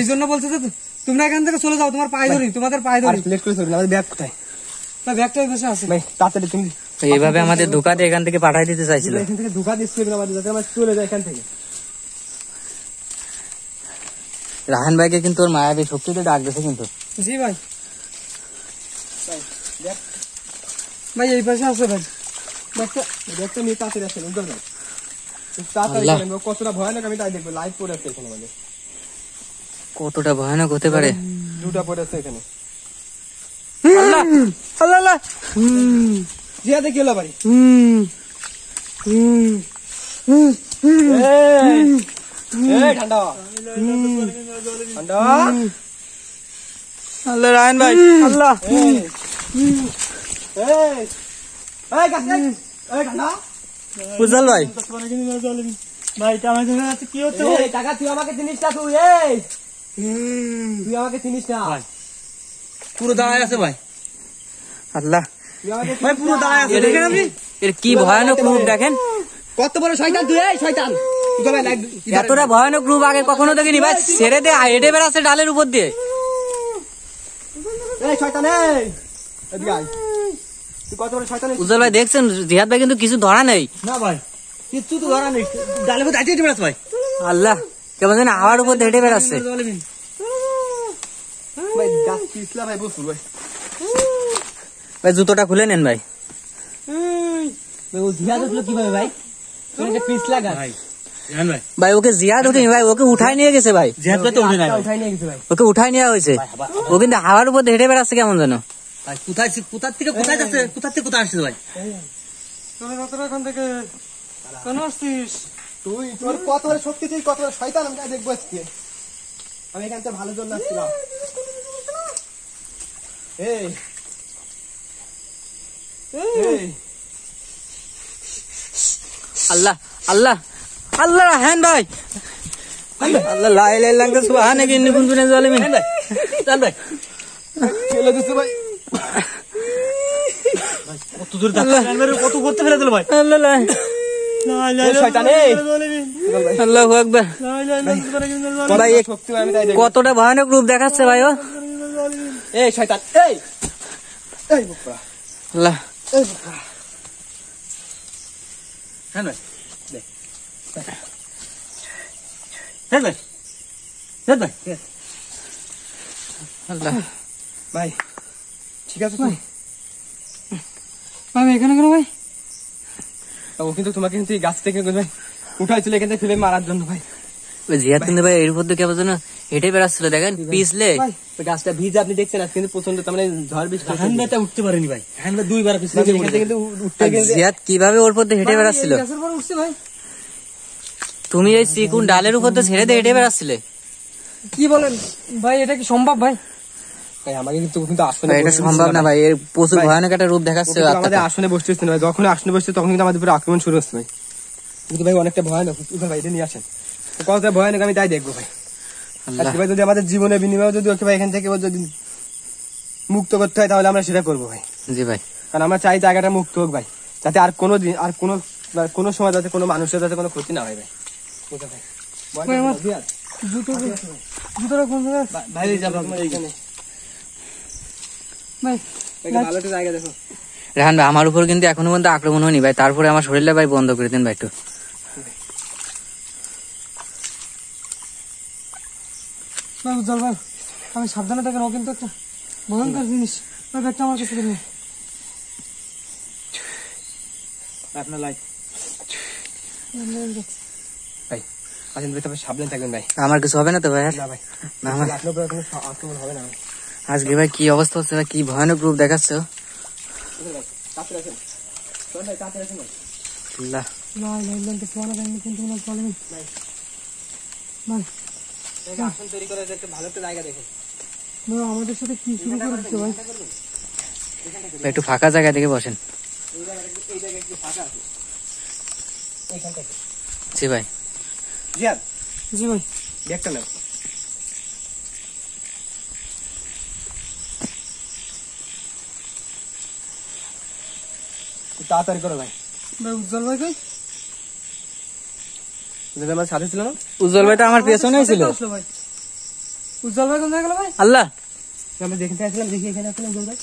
এই জন্য বলছে যে তোমরা এখান থেকে চলে যাও, তোমার পায়ে ধরি, তোমাদের পায়ে আর ধরি। লেট করে চলবে না, আমাদের ব্যাগ কোথায়? ভাই ব্যাগটা এই পাশে আছে ভাই তাড়াতাড়ি তুমি তো এইভাবে আমাদের ধোকা দিয়ে এখান থেকে পাঠাই দিতে চাইছিল। এখান থেকে ধোকা দিচ্ছে আমাদের, যাতে আমরা চলে যাই এখান থেকে। রাহান ভাইকে কিন্তু ওর মায়াবী শক্তিতে ডাক দিয়েছে কিন্তু। জি ভাই। ভাই এই পাশে আছে ভাই ব্যাগটা নিয়ে তাড়াতাড়ি আসেন, উজ্জ্বল ভাই তাড়াতাড়ি আল্লাহ। করেন, কতটা ভয়ানক আমি তাই দেখবো। লাইভ পড়ে আছে এখানে আমাদের, কতটা ভয়ানক হতে পারে। দুটা পড়ে আছে এখানে। আল্লাহ আল্লাহ আল্লাহ। জিয়াদে কি হলো ভাই? এই ঠান্ডা ঠান্ডা আল্লাহ রাহান ভাই আল্লাহ। উজ্জ্বল ভাই ভাই আমার কাছে কি হচ্ছে টাকা তুই আমাকে চিনিস না, তুই তুই আমাকে চিনিস না, পুরো দাঁড়ায় আছে ভাই। আল্লাহ তুই আমাকে ভাই পুরো দাঁড়ায় আছে দেখেন আপনি। এর কি ভয়ানক রূপ দেখেন। কত বড় শয়তান তুই, এই শয়তান উজ্জ্বল ভাই এতটা ভয়ানক রূপ আগে কখনো দেখিনি ভাই। ছেড়ে দিয়ে হেঁটে বেড়াচ্ছে ডালের উপর দিয়ে। এই শয়তান, এই এদিকে আয়। তুই কত বড় শয়তান। উজ্জ্বল ভাই দেখছেন জিহাদ ভাই কিন্তু কিছু ধরা নেই। না ভাই কিচ্ছু তো ধরা নেই, ডালের মধ্যে আইতে বেড়াচ্ছে ভাই। আল্লাহ কেমন যেন হাওয়ার উপর দিয়ে হেঁটে বেড়াচ্ছে। ভাই গাছ পিছলা ভাই, বসুন ভাই। ভাই জুতোটা খুলে নেন ভাই। ও জিয়াদ উঠলো কিভাবে ভাই? এটা পিছলা গাছ ভাই ওকে জিহাদ উঠেনি ভাই, ওকে উঠাই নিয়ে গেছে ভাই। জিহাদ ভাই তো উঠে নাই উঠাই নিয়ে গেছে ভাই। ওকে উঠাই নেওয়া হয়েছে। ও কিন্তু হাওয়ার উপর দিয়ে হেঁটে বেড়াচ্ছে কেমন যেন। ভাই কোথায় থেকে কোথায় যাচ্ছে, কোথা থেকে কোথায় আসছে ভাই? এখান থেকে কেন আসছিস? তুই তোর কত বড় শক্তি, তুই কত বড় শয়তান আমি তাই দেখবো আজকে। আমি এখান থেকে ভালো জন্য আসছিলাম। এই এই আল্লাহ আল্লাহ আল্লাহ রাহান ভাই আল্লাহ লা ইলাহা ইল্লাল্লাহ সুবহানাকা ইন্নী কুনতু মিনাজ জালিমিন। জান ভাই ফেলে দিছে ভাই। কত দূর যাচ্ছে, কত করতে ফেলে দিল ভাই। আল্লাহ লা এই শয়তান, এই আল্লাহু আকবার। ভাই এ শক্তি আমি তাই দেখবো। কতটা ভয়ানক রূপ দেখাচ্ছে ভাই ও। এই শয়তান, এই এই বুকরা, আল্লাহ এই বুকরা। হ্যাঁ ভাই দেখ হ্যাঁ ভাই হ্যাঁ ভাই আল্লাহ ভাই ঠিক আছে তুই? আমি এখানে কেন ভাই? ও কিন্তু তোমাকে কিন্তু এই গাছ থেকে ভাই উঠাইছিল এখান থেকে ফেলে মারার জন্য ভাই। ওই জিহাদ কিন্তু ভাই এর উপর দিয়ে কেমন যেন হেঁটে বেড়াচ্ছিল দেখেন পিছলে। ওই গাছটা ভিজে আপনি দেখছেন আজ কিন্তু প্রচন্ড, তার মানে ঝড় বৃষ্টি হচ্ছে। হ্যান্ডটা উঠতে পারেনি ভাই, হ্যান্ডটা দুইবার পিছনে এখান থেকে কিন্তু উঠতে গেলে জিহাদ কিভাবে ওর উপর দিয়ে হেঁটে বেড়াচ্ছিল। গাছের পর উঠছে ভাই। তুমি এই চিকুন ডালের উপর দিয়ে ছেড়ে দিয়ে হেঁটে বেড়াচ্ছিলে। কি বলেন ভাই, এটা কি সম্ভব ভাই? ভাই আমাকে কিন্তু আসলে ভাই এটা সম্ভব না ভাই, এর প্রচুর ভয়ানক একটা রূপ দেখাচ্ছে আমাদের আত্মাটা। আসনে বসতেছে না ভাই, যখন আসনে বসছে তখন কিন্তু আমাদের উপরে আক্রমণ শুরু হচ্ছে ভাই। কিন্তু ভাই অনেকটা ভয়ানক, ভাই এটা নিয়ে আসেন। কতটা ভয়ানক আমি তাই দেখবো ভাই। আল্লাহ আজকে ভাই যদি আমাদের জীবনের বিনিময়ে যদি ওকে ভাই এখান থেকে যদি মুক্ত করতে হয় তাহলে আমরা সেটা করবো ভাই। জি ভাই কারণ আমরা চাই জায়গাটা মুক্ত হোক ভাই, যাতে আর কোনো দিন আর কোনো সময় যাতে কোনো মানুষের যাতে কোনো ক্ষতি না হয় ভাই। ওকে ভাই জুতোটা কোন জায়গায়? ভাই যাবো এইখানে ভাই ভালো একটা জায়গা দেখো। রাহান ভাই আমার উপর কিন্তু এখনো পর্যন্ত আক্রমণ হয়নি ভাই, তারপরে আমার শরীরটা ভাই বন্ধ করে দিন ভাই একটু। ভাই উজ্জ্বল ভাই আমি সাবধানে থাকেন, ও কিন্তু একটা ভয়ঙ্কর জিনিস। ভাই ব্যাগটা আমার কাছে দিন। আপনার লাইট ভাই আসেন ভাই, তবে সাবধানে থাকবেন ভাই। আমার কিছু হবে না তো ভাই? না ভাই, না আমার আপনার উপরে কোনো আক্রমণ হবে না ভাই। আজকে ভাই কি অবস্থা হচ্ছে ভাই, কি ভয়ানক রূপ দেখাচ্ছে ও। তাড়াতাড়ি আসেন, চল ভাই তাড়াতাড়ি আসেন ভাই। আল্লাহ না না না তো ফোন করে কিন্তু না চলবে ভাই। ভাই আসন তৈরি করে একটা ভালো একটা জায়গা দেখুন। না আমাদের সাথে কি শুরু করে দিচ্ছে ভাই? ভাই একটু ফাঁকা জায়গা থেকে বসেন। এই জায়গায় একটু ফাঁকা আছে এইখান থেকে। জি ভাই জিয়াদ জি ভাই ব্যাগটা নাও। তাড়াতাড়ি করো ভাই। ভাই উজ্জ্বল ভাই কই? যদি আমার সাথে ছিল না, উজ্জ্বল ভাই তো আমার পেছনেই ছিল। আসলো ভাই। উজ্জ্বল ভাই কোন জায়গায় গেল ভাই? আল্লাহ আমরা দেখতে আসলাম, দেখি এখানে আসলাম। জল ভাই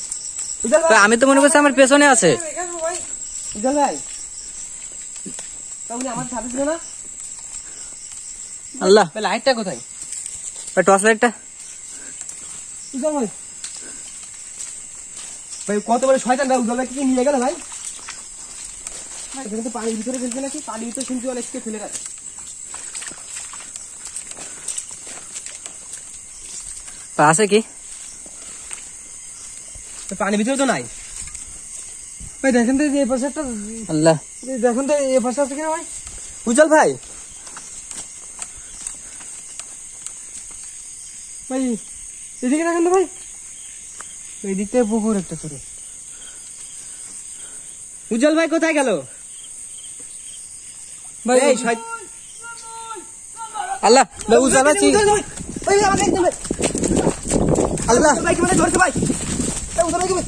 উজ্জ্বল ভাই, ভাই আমি তো মনে করছি আমার পেছনে আছে। উজ্জ্বল ভাই তাহলে আমার সাথে ছিল না আল্লাহ, ভাই লাইটটা কোথায় ভাই টর্চ লাইটটা। উজ্জ্বল ভাই ভাই কত বড় শয়তান ভাই উজ্জ্বল ভাই কি নিয়ে গেল ভাই এখানে তো পানির ভিতরে ফেলছে নাকি পানির ভিতরে শুনছি অনেককে ফেলে রাখে ভাই, আছে কি? পানির ভিতরে তো নাই ভাই দেখেন তো এই পাশে একটা আল্লাহ, দেখুন তো এই পাশে আছে কিনা ভাই উজ্জ্বল ভাই ভাই এদিকে দেখেন তো ভাই এই দিক থেকে পুকুর একটা ছোট উজ্জ্বল ভাই কোথায় গেল ভাই এই আল্লাহ, ভাই উজ্জ্বল ভাই ভাই আমাকে একদম আল্লাহ ভাই কি মানে ধরছে ভাই এই উজ্জ্বল ভাই কি ভাই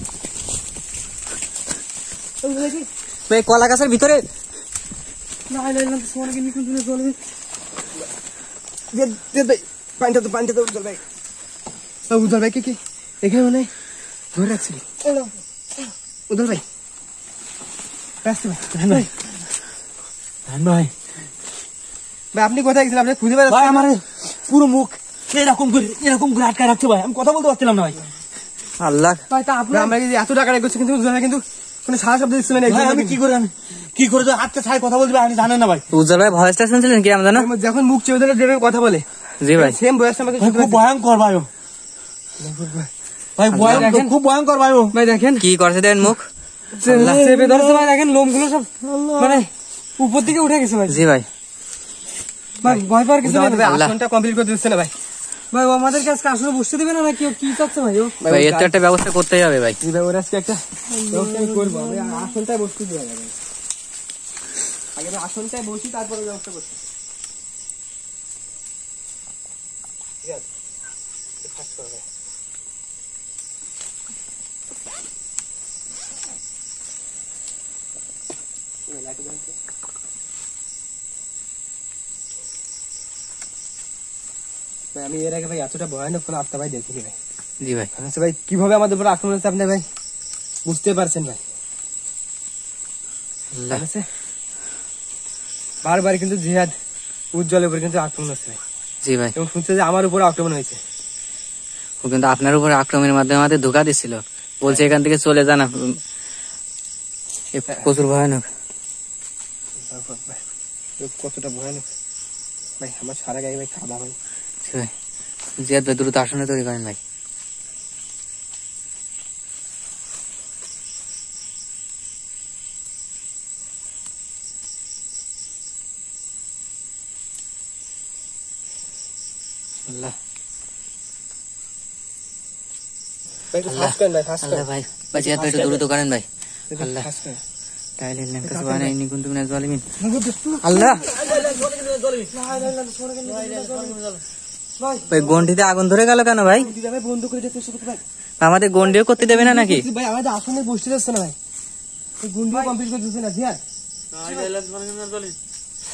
উজ্জ্বল ভাই কি ভাই কলা গাছের ভিতরে। না না না সোনা কি নিকুন তুমি জল দে ভাই পানিটা তো উজ্জ্বল ভাই উজ্জ্বল ভাই কি এখানে মানে ধরে রাখছি উজ্জ্বল ভাই ব্যস্ত ভাই ভাই ভাই আপনি কোথায় গেছিলেন আপনি খুঁজে বেড়াচ্ছেন ভাই আমার পুরো মুখ এরকম করে আটকায় রাখছে ভাই, আমি কথা বলতে পারছিলাম না ভাই। আল্লাহ, ভাই তা আপনার আমরা যদি এত টাকা রেখেছি কিন্তু উজ্জ্বল ভাই কিন্তু কোনো সারা শব্দ দিচ্ছিলেন না ভাই আমি কি করে তো হাতটা ছাই কথা বলতে আপনি জানেন না ভাই। উজ্জ্বল ভাই ভয়েসটা শুনছিলেন কি আমাদের? যখন মুখ চেপে ধরে যেভাবে কথা বলে জি ভাই, সেম বয়সটা আমাকে ভাই খুব ভয়ঙ্কর ভাই ও। ভাই ভয়ঙ্কর, খুব ভয়ঙ্কর ভাই ও। ভাই দেখেন কি করছে দেন মুখ। চেপে ধরছে ভাই দেখেন লোমগুলো সব মানে উপর দিকে উঠে গেছে ভাই জি ভাই, ভাই ভয় পাওয়ার কিছু নেই ভাই আল্লাহ। আসনটা কমপ্লিট করে দিচ্ছে না ভাই ভাই ও আমাদের কাছে আসলে বসতে দিবে না নাকি ও কি চাচ্ছে ভাই ও ভাই এর তো একটা ব্যবস্থা করতেই হবে ভাই। জি ভাই ওর আজকে একটা ব্যবস্থা আমি করবো আমি আসনটায় বসতে দিই ভাই আগে আমি আসনটায় বসি তারপরে ব্যবস্থা করছি ঠিক আছে ফাস্ট করো ভাই লাইট জ্বালান তো। ভাই আমি এর আগে ভাই এতটা ভয়ানক কোনো আত্মা ভাই দেখিনি ভাই জি ভাই, আচ্ছা ভাই কিভাবে আমাদের উপর আক্রমণ হচ্ছে আপনি ভাই বুঝতে পারছেন ভাই আল্লাহ, ঠিক আছে? বারবার কিন্তু জিহাদ উজ্জ্বলের উপর কিন্তু আক্রমণ হচ্ছে ভাই জি ভাই। এবং শুনছে যে আমার উপর আক্রমণ হয়েছে ও কিন্তু আপনার উপর আক্রমণের মাধ্যমে আমাদের ধোকা দিচ্ছিল, বলছে এখান থেকে চলে যান। প্রচুর ভয়ানক। ভাই, কতটা ভয়ানক ভাই আমার সারা গায়ে ভাই কাদা ভাই জি ভাই, জিয়াদ ভাই দ্রুত আসনে তৈরি করেন ভাই। আল্লাহ, ভাই একটু ফাস্ট করেন ভাই ফাস্ট আল্লাহ করেন ভাই, ভাই জিয়াদ ভাই একটু দ্রুত করেন ভাই। একটু আল্লাহ। ফাস্ট করেন তাইলে লেনকা সুবহানাল্লাহি কুনতুম মিনাজ জালিমিন। আল্লাহ, ভাই গন্ডিতে আগুন ধরে গেল কেন ভাই? দিদা ভাই বন্ধ করে দিতে শুরু ভাই আমাদের গন্ডিও করতে দেবে না নাকি? ভাই আমাদের আসনে বসতে যাচ্ছে না ভাই এই গুন্ডিও কমপ্লিট করে দিচ্ছে না জিহাদ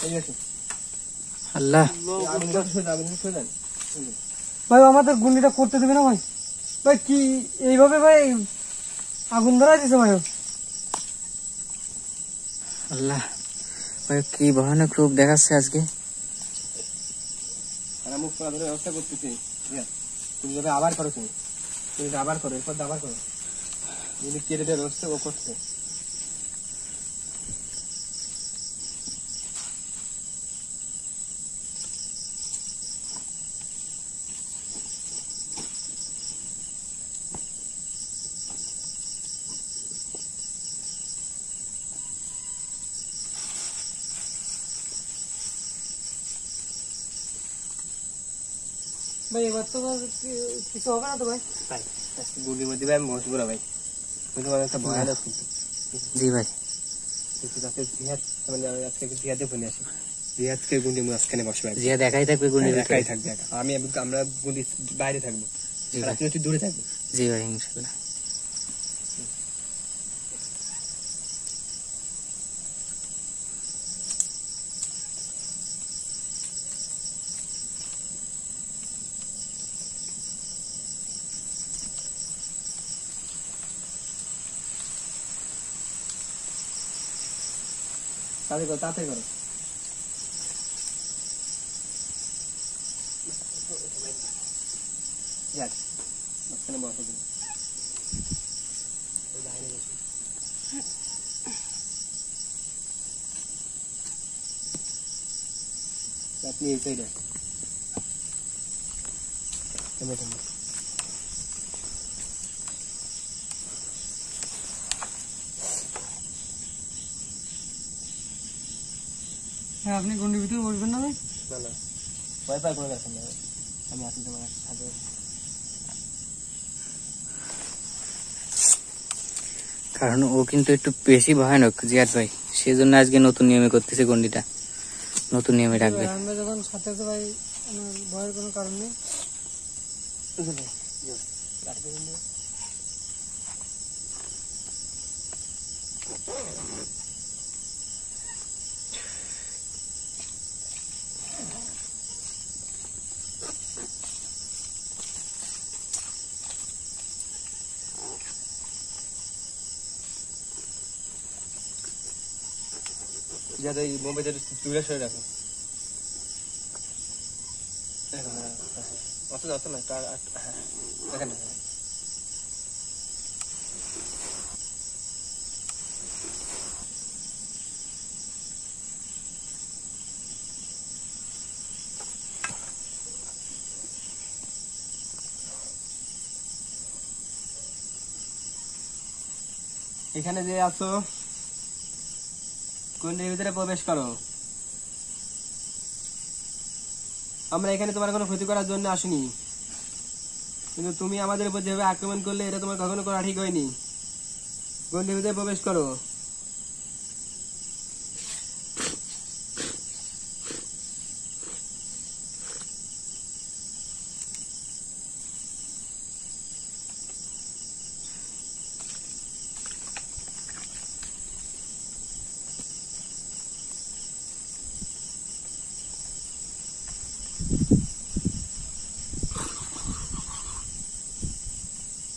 এই আছে আল্লাহ, আগুনটা সরে যাবেন সরে যান ভাই আমাদের গুন্ডিটা করতে দেবে না ভাই। ভাই কি এইভাবে ভাই আগুন ধরা দিছে ভাই ও। আল্লাহ, ভাই কি ভয়ানক রূপ দেখাচ্ছে আজকে। আর মুখ পড়া ধরে ব্যবস্থা করতেছি জিহাদ তুমি যাবে আবার করো তুমি আবার করো এরপর আবার করো যদি কেটে দেওয়ার ব্যবস্থা ও করছে ভাই এবার তো কিছু হবে না তো ভাই। ভাই আজকে গুলির মধ্যে ভাই আমি বসবো না ভাই বুঝতে পারলাম একটা ভয়ানক কিন্তু জি ভাই, যাতে জিহাদ মানে আমি আজকে জিহাদে ফোনে আসি জিহাদকে গুলি মাঝখানে বসবে জিয়া দেখাই থাকবে গন্ডির ভিতরে। একাই থাকবে একা। আমরা গুলি বাইরে থাকবো জি আর ভাই, আপনি একটু দূরে থাকবেন জি ভাই, ইনশাআল্লাহ। তাড়াতাড়ি করো, তাড়াতাড়ি করো। যাক, মাঝখানে বসো তুমি। ওই লাইনে বসো। আপনি এই সাইডে হ্যাঁ, আপনি গন্ডির ভিতরে বসবেন না ভাই? না না, ভয় পাওয়ার কোনো ব্যাপার নেই, আমি আছি তোমার সাথে। কারণ ও কিন্তু একটু বেশি ভয়ানক জিয়াদ ভাই, সেজন্য আজকে নতুন নিয়মে করতেছে গন্ডিটা, নতুন নিয়মে রাখবে। আমরা যখন সাথে আছে ভাই, আমার ভয়ের কোনো কারণ নেই। যাতে এই মোবাইলটা দূরে সরে রাখো। অত অত না, হ্যাঁ এখানে। এখানে যে আছো, গন্ডির ভিতরে প্রবেশ করো। আমরা এখানে তোমার কোনো ক্ষতি করার জন্য আসিনি, কিন্তু তুমি আমাদের উপর যেভাবে আক্রমণ করলে এটা তোমার কখনো করা ঠিক হয়নি। গন্ডির ভিতরে প্রবেশ করো।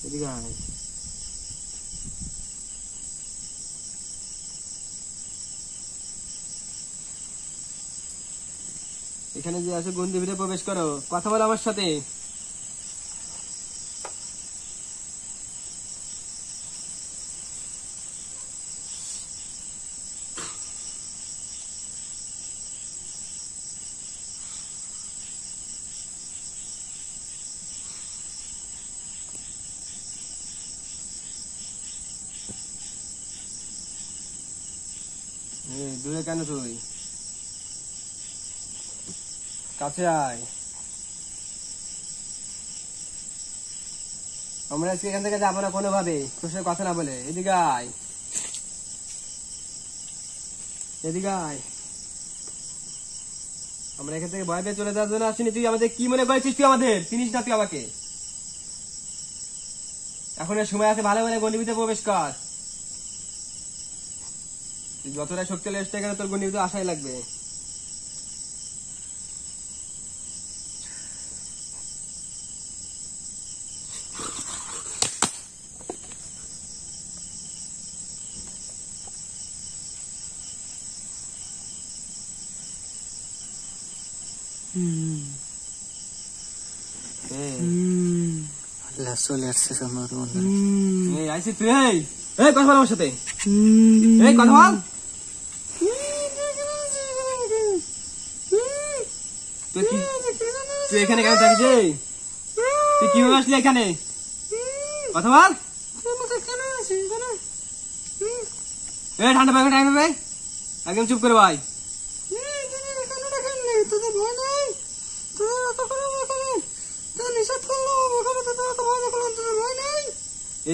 এদিকে আয়। এখানে যে আছে গন্ডির ভিতরে প্রবেশ করো, কথা বলো আমার সাথে। দূরে কেন তুই? কাছে আয়। আমরা আজকে এখান থেকে যাবো না কোনোভাবে, তোর সাথে কথা না বলে। এদিকে আয়, এদিকে আয়। আমরা এখান থেকে ভয় পেয়ে চলে যাওয়ার জন্য আসিনি। তুই আমাদের কি মনে করেছিস? তুই আমাদের চিনিস না তুই আমাকে। এখন এর সময় আছে, ভালো ভালো গন্ডির ভিতরে প্রবেশ কর। যতটা শক্তিশালী এসছে এখানে তোর গন্ডির ভিতরে আসাই লাগবে। আল্লাহ চলে আসছে আমার বন্ধু। এই আইসি তুই, এই কথা বল আমার সাথে, এই কথা বল। তুই এখানে কেন থাকিস? তুই কিভাবে আসলি এখানে? কথা বল। এই ঠান্ডা পাবে, ঠান্ডা পাবে, একদম চুপ করে ভাই।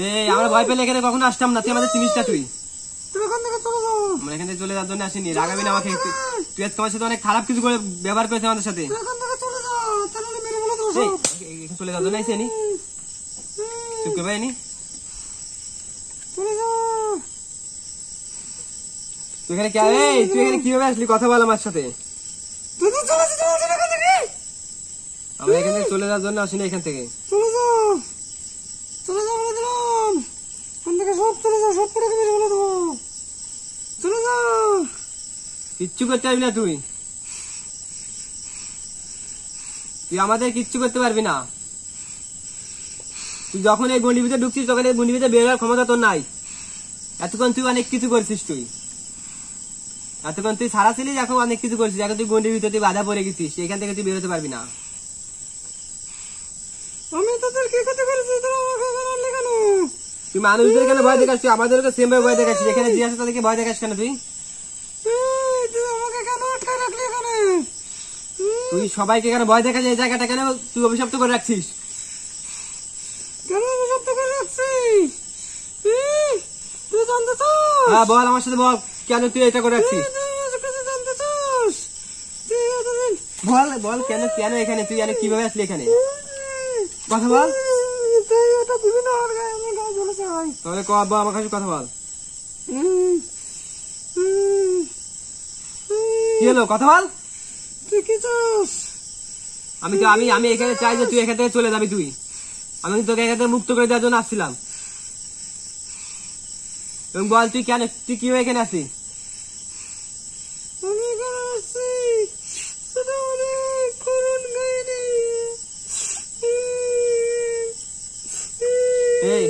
এই আমরা ভয় পেলে এখানে কখনো আসতাম না, তুই আমাদের চিনিস না। তুই আমরা এখান থেকে চলে যাওয়ার জন্য আসিনি, রাগাবি না আমাকে। তুই আজকে আমার সাথে অনেক খারাপ কিছু করে ব্যবহার করেছে আমাদের সাথে। চলে যাওয়ার জন্য আইসি, চুপ করে ভাই। তুই এখানে তুই এখানে কিভাবে আসলি? কথা বল আমার সাথে। আমরা এখান থেকে চলে যাওয়ার জন্য আসিনি, এখান থেকে চলে যাও বলে দিলাম। কোন থেকে সব চলে যাও, সব করে বলে দেবো। চলে যাও। কিচ্ছু করতে পারবি না তুই আমাদের কিচ্ছু করতে পারবি না। তুই যখন এই গন্ডির ভিতরে ঢুকছিস তখন এই গন্ডির ভিতরে বের হওয়ার ক্ষমতা তোর নাই। এতক্ষণ তুই অনেক কিছু করছিস, এতক্ষণ তুই সারা ছিলিস, এখন অনেক কিছু করছিস। এখন তুই গন্ডির ভিতরে তুই বাধা পড়ে গেছিস, এখান থেকে তুই বেরোতে পারবি না। আমি তোদের কি ক্ষতি করেছি? কেন তুই মানুষদের কেন ভয় দেখাস? তুই আমাদেরকে সেম ভাবে ভয় দেখাচ্ছিস। এখানে যে আছে তাদেরকে ভয় দেখাস কেন? তুই আমাকে কেন আটকে রাখলি এখানে? তুই সবাইকে কেন ভয় দেখাস? এই জায়গাটা কেন তুই অভিশপ্ত করে রাখছিস? কেন অভিশপ্ত করে রাখছিস? তুই জানতে চাস? হ্যাঁ বল, আমার সাথে বল, কেন তুই এটা করে রাখছিস? জানতে চাস? বল বল, কেন কেন এখানে তুই কিভাবে আসলি এখানে? কথা বল। তাহলে আমার কাছে কথা বল। কি হলো? কথা বল। তুই কি চাস? আমি এখানে চাই যে তুই এখান থেকে চলে যাবি। আমি তোকে এখান থেকে মুক্ত করে দেওয়ার জন্য আসছিলাম। এবং বল তুই কেন, তুই কিভাবে এখানে আসছিস? আমি এখানে আসছি সেটা অনেক করুণ কাহিনী। এই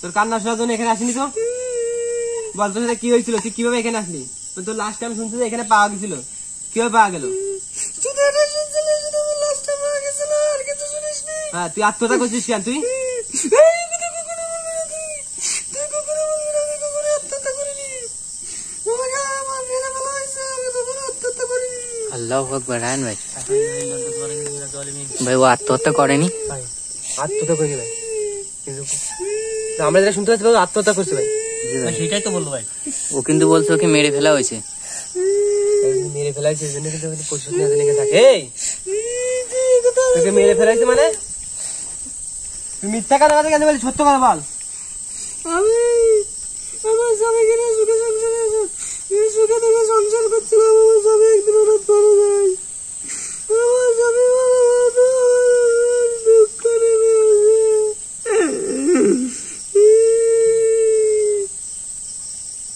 তোর কান্না শোনার জন্য এখানে আসিনি তো? বল তোর সাথে কি হয়েছিল? তুই কিভাবে এখানে আসলি? তোর লাস্ট টাইম শুনছি যে এখানে পাওয়া গেছিল, কিভাবে পাওয়া গেল? হ্যাঁ, তুই আত্মহত্যা করছিস কেন? তুই আল্লাহু আকবার। রায়হান ভাই, ভাই ও আত্মহত্যা করেনি? আত্মহত্যা করেনি ভাই, কিন্তু আমরা যেটা শুনতে পাচ্ছি আত্মহত্যা করছে ভাই। সেটাই তো বললো ভাই। ও কিন্তু বলছে ওকে মেরে ফেলা হয়েছে। মেরে ফেলাইছে এই জন্য কিন্তু প্রস্তুত নিয়ে লেগে থাকে। তোকে মেরে ফেলাইছে মানে? তুই মিথ্যা কেন কথা কেন বলছিস? সত্য কথা বল। আমি আমার স্বামীকে নিয়ে সুখে থেকে সংসার করছিলাম। আমার স্বামী একদিন হঠাৎ মারা যায়। আমার স্বামী দুঃখ নেমে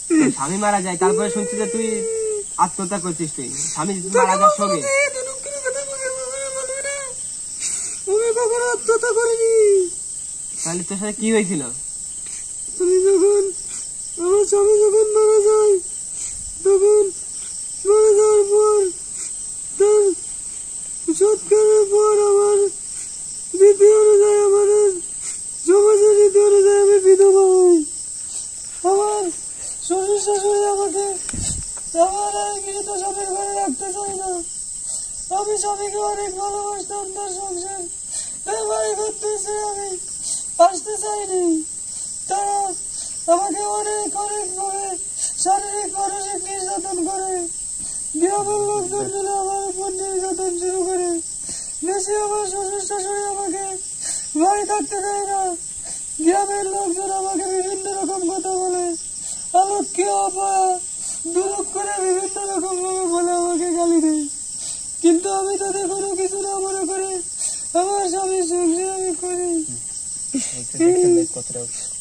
তোর স্বামী মারা যায়, তারপরে শুনছি যে তুই আত্মহত্যা করছিস। তুই স্বামী মারা যাওয়ার সঙ্গে আমি কখনো আত্মহত্যা করিনি। তাহলে তোর সাথে কি হয়েছিল? আমার স্বামী যখন মারা যায়, তখন মারা যাওয়ার পর তার সৎকারের পর আমার রীতি অনুযায়ী, আমাদের সমাজের রীতি অনুযায়ী আমি বিধবা হই। আমার শ্বশুর শাশুড়ি আমাকে আমার মৃত স্বামীর ঘরে রাখতে চাই না। আমি স্বামীকে অনেক ভালোবাসতাম, তার সংসার বাড়ি করতেছে, আমি আসতে চাইনি। তারা আমাকে অনেক অনেক ভাবে শারীরিক মানসিক নির্যাতন করে। গ্রামের লোকজন মিলে আমার উপর নির্যাতন শুরু করে। বেশি আমার শ্বশুর শাশুড়ি আমাকে বাড়ি থাকতে দেয় না। গ্রামের লোকজন আমাকে বিভিন্ন রকম কথা বলে, আলোক্য অপয়া দুরূপ করে বিভিন্ন রকম ভাবে বলে আমাকে গালি দেয়। কিন্তু আমি তাদের কোনো কিছু না মনে করে আমার স্বামীর সংসার আমি করি।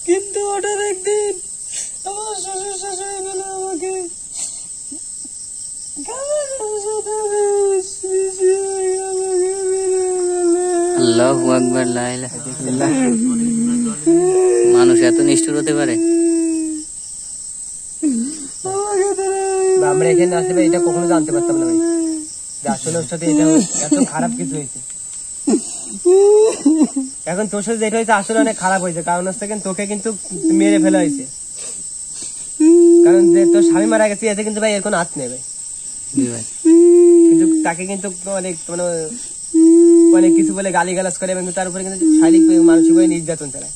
কিন্তু হঠাৎ একদিন আমার শ্বশুর শাশুড়ি মিলে আমাকে আল্লাহু আকবার। লা ইলাহা ইল্লাল্লাহ। মানুষ এত নিষ্ঠুর হতে পারে? আমরা এখানে আসলে এটা কখনো জানতে পারতাম না ভাই, আসলে ওর সাথে এটা এত খারাপ কিছু হয়েছে। এখন তোর সাথে যেটা হয়েছে আসলে অনেক খারাপ হয়েছে, কারণ হচ্ছে তোকে কিন্তু মেরে ফেলা হয়েছে। কারণ যে তোর স্বামী মারা গেছে এতে কিন্তু ভাই এর কোনো হাত নেবে, কিন্তু তাকে কিন্তু অনেক অনেক কিছু বলে গালি গালাজ করে এবং তার উপরে কিন্তু শারীরিক মানসিক নির্যাতন চালায়।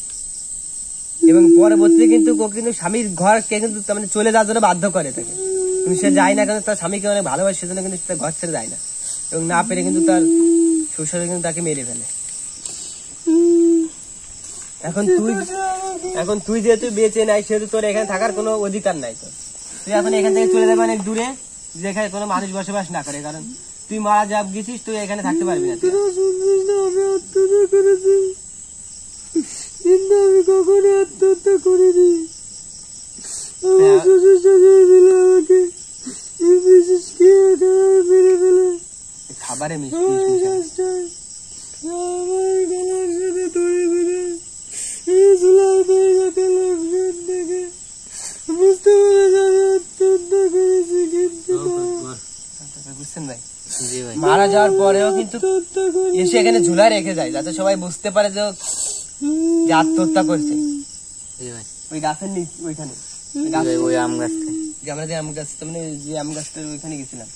এবং পরবর্তীতে কিন্তু ও কিন্তু স্বামীর ঘরকে কিন্তু মানে চলে যাওয়ার জন্য বাধ্য করে তাকে। কিন্তু সে যায় না, কারণ তার স্বামীকে অনেক ভালোবাসে, সেজন্য কিন্তু তার ঘর ছেড়ে যায় না। এবং না পেরে কিন্তু তার শ্বশুর কিন্তু তাকে মেরে ফেলে। এখন তুই যেহেতু বেঁচে নাই, সেহেতু তোর এখানে থাকার কোনো অধিকার নাই। তো তুই এখন এখান থেকে চলে যাবে অনেক দূরে, যেখানে কোনো মানুষ বসবাস না করে, কারণ তুই মারা যা গেছিস, তুই এখানে থাকতে পারবি না। কিন্তু আমি কখনো আত্মহত্যা করিনি। আমার শ্বশুর শাশুড়ি মিলে আমাকে এই বিশেষ খেয়ে মেরে ফেলে। খাবারে আমার মিষ্টি গাছটায় আমার গলার সাথে দড়ি বেঁধে এই ঝুলায় দিয়ে গেছে। লোকজন দেখে বুঝতে পারে যে আমি অত্যন্ত করেছি, কিন্তু বুঝছেন ভাই, জি ভাই। মারা যাওয়ার পরেও কিন্তু হত্যা করি। এসে এখানে ঝুলায় রেখে যায় যাতে সবাই বুঝতে পারে যে যে আত্মহত্যা করছে। জি ভাই। ওই গাছের ওইখানে জি ভাই, ওই আম গাছ থেকে। যে আমরা যে আম গাছ, মানে যে আম গাছটার ওইখানে গেছিলাম।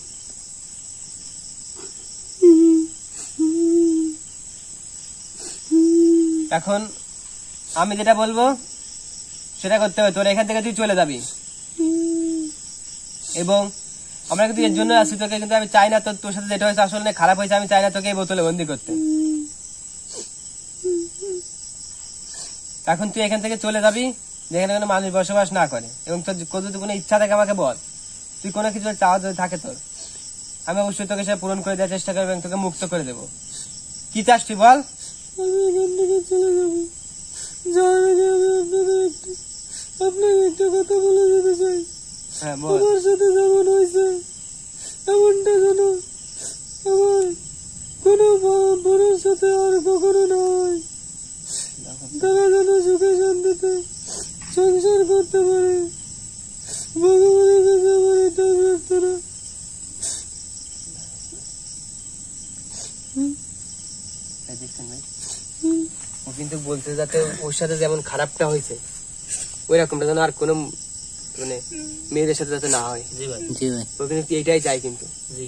এখন আমি যেটা বলবো সেটা করতে হবে, তোর এখান থেকে তুই চলে যাবি। এবং আমরা কিন্তু এর জন্য আসি তোকে, কিন্তু আমি চাই না তোর সাথে যেটা হয়েছে আসলে খারাপ হয়েছে, আমি চাই না তোকে এই বোতলে বন্দি করতে। এখন তুই এখান থেকে চলে যাবি যেখানে কোনো মানুষ বসবাস না করে, এবং তোর যদি কোনো ইচ্ছা থাকে আমাকে বল, তুই কোনো কিছু চাওয়া যদি থাকে তোর, আমি অবশ্যই তোকে সেটা পূরণ করে দেওয়ার চেষ্টা করবো এবং তোকে মুক্ত করে দেবো। কি চাস তুই বল? আমি এখান থেকে চলে যাবো। যাওয়ার আগে আমি আপনাকে একটা কথা বলে যেতে চাই। হ্যাঁ বল। আমার সাথে যেমন হয়েছে এমনটা যেন আমার কোনো বোনের সাথে আর কখনো না হয়। তারা যেন সুখে শান্তিতে সংসার করতে পারে। ভগবানের কাছে আমার এটা প্রার্থনা। দেখছেন ভাই, ও কিন্তু বলছে যাতে ওর সাথে যেমন খারাপটা হয়েছে ওই রকমটা যেন আর কোনো মানে মেয়েদের সাথে যাতে না হয়। জি ভাই। জি ভাই। ও কিন্তু এইটাই চাই কিন্তু। জি।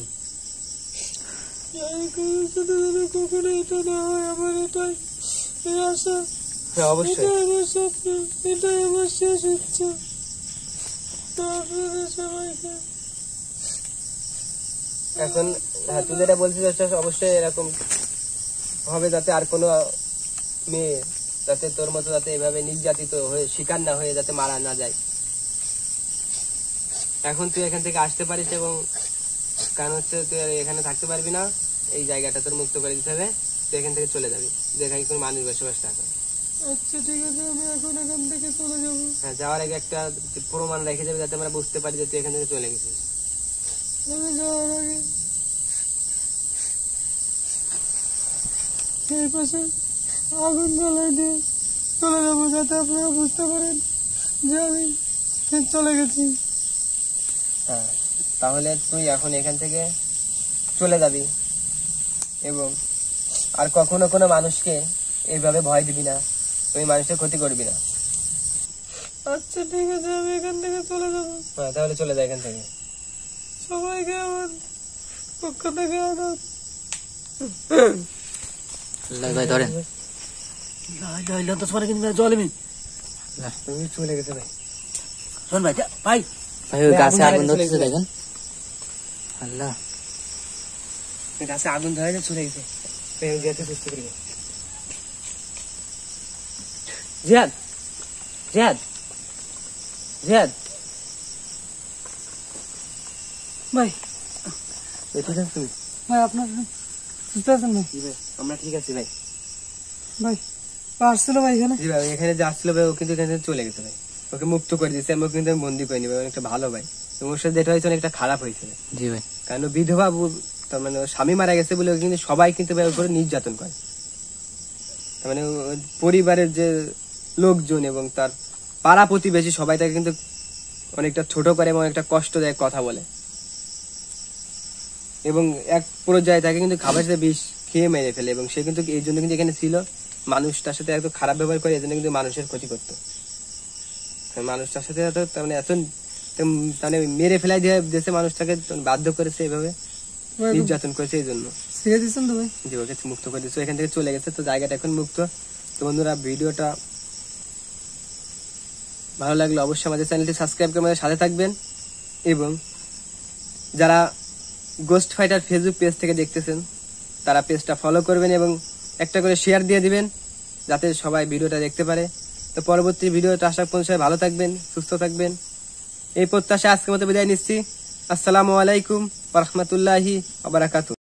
আর কারোর সাথে যেন কখনো এটা না হয়, আমার এটাই এই আশা, হ্যাঁ অবশ্যই। এটাই আমার স্বপ্ন, এটাই আমার শেষ ইচ্ছা। তো আপনাদের সবাইকে এখন হ্যাঁ তুই যেটা বলছিস অবশ্যই এরকম হবে যাতে আর কোনো মেয়ে যাতে তোর মতো যাতে এভাবে নির্যাতিত হয়ে শিকার না হয়ে যাতে মারা না যায়। এখন তুই এখান থেকে আসতে পারিস, এবং কারণ হচ্ছে তুই আর এখানে থাকতে পারবি না, এই জায়গাটা তোর মুক্ত করে দিতে হবে, তুই এখান থেকে চলে যাবি যেখানে কোনো মানুষ বসবাস না করে। আচ্ছা ঠিক আছে, আমি এখন এখান থেকে চলে যাবো। হ্যাঁ যাওয়ার আগে একটা প্রমাণ রেখে যাবে যাতে আমরা বুঝতে পারি যে তুই এখান থেকে চলে গেছিস। আমি যাওয়ার আগে এই পাশে আগুন জ্বালাই দিয়ে চলে যাবো, যাতে আপনারা বুঝতে পারেন যে আমি চলে গেছি। হ্যাঁ তাহলে তুই এখন এখান থেকে চলে যাবি এবং আর কখনো কোনো মানুষকে এইভাবে ভয় দিবি না, তুই মানুষের ক্ষতি করবি না। আচ্ছা ঠিক আছে, আমি এখান থেকে চলে যাবো। হ্যাঁ তাহলে চলে যায় এখান থেকে। সবাইকে আমার পক্ষ থেকে অনুরোধ। ভাই ধরেন। তুমি চলে গেছে ভাই। শোন ভাই, ভাই ভাই ওই গাছে আগুন ধরতেছে দেখেন। আল্লাহ, গাছে আগুন ধরে চলে গেছে। যেতে চেষ্টা করবো। জিয়াদ, জিয়াদ, জিয়াদ ভাই ঠিক আছে তুমি? ভাই আপনার সুস্থ আছেন ভাই? জি ভাই আমরা ঠিক আছি ভাই। ভাই আসছিল ভাই এখানে? জি ভাই এখানে যাচ্ছিল ভাই, ও কিন্তু এখান থেকে চলে গেছে ভাই, ওকে মুক্ত করে দিয়েছে, আমি কিন্তু বন্দি করিনি ভাই, অনেকটা ভালো ভাই। ওর সাথে যেটা হয়েছে অনেকটা খারাপ হয়েছে। জি ভাই। কারণ বিধবা তার মানে ওর স্বামী মারা গেছে বলে কিন্তু সবাই কিন্তু ভাই ওর উপরে নির্যাতন করে। তার মানে ওর পরিবারের যে লোকজন এবং তার পাড়া প্রতিবেশী সবাই তাকে কিন্তু অনেকটা ছোট করে এবং অনেকটা কষ্টদায়ক কথা বলে, এবং এক পর্যায়ে তাকে কিন্তু খাবার সাথে বিষ খেয়ে মেরে ফেলে, এবং সে কিন্তু এই জন্য কিন্তু এখানে ছিল, মানুষটার সাথে এত খারাপ ব্যবহার করে, এই জন্য কিন্তু মানুষের ক্ষতি করতো। মানুষটার সাথে এত তার মানে এত মানে মেরে ফেলাই দিয়েছে, মানুষটাকে বাধ্য করেছে এইভাবে নির্যাতন করেছে, এই জন্য ছেড়ে দিচ্ছেন তো ভাই? যে ওকে মুক্ত করে দিচ্ছে, এখান থেকে চলে গেছে, তো জায়গাটা এখন মুক্ত। তো বন্ধুরা ভিডিওটা ভালো লাগলে অবশ্যই আমাদের চ্যানেলটি সাবস্ক্রাইব করে আমাদের সাথে থাকবেন, এবং যারা গোস্ট ফাইটার ফেসবুক পেজ থেকে দেখতেছেন তারা পেজটা ফলো করবেন এবং একটা করে শেয়ার দিয়ে দিবেন যাতে সবাই ভিডিওটা দেখতে পারে। তো পরবর্তী ভিডিওটা আশা করি সবাই ভালো থাকবেন, সুস্থ থাকবেন, এই প্রত্যাশা আজকের মতো বিদায় নিচ্ছি। আসসালামু আলাইকুম ওয়া রাহমাতুল্লাহি ওয়া বারাকাতুহু।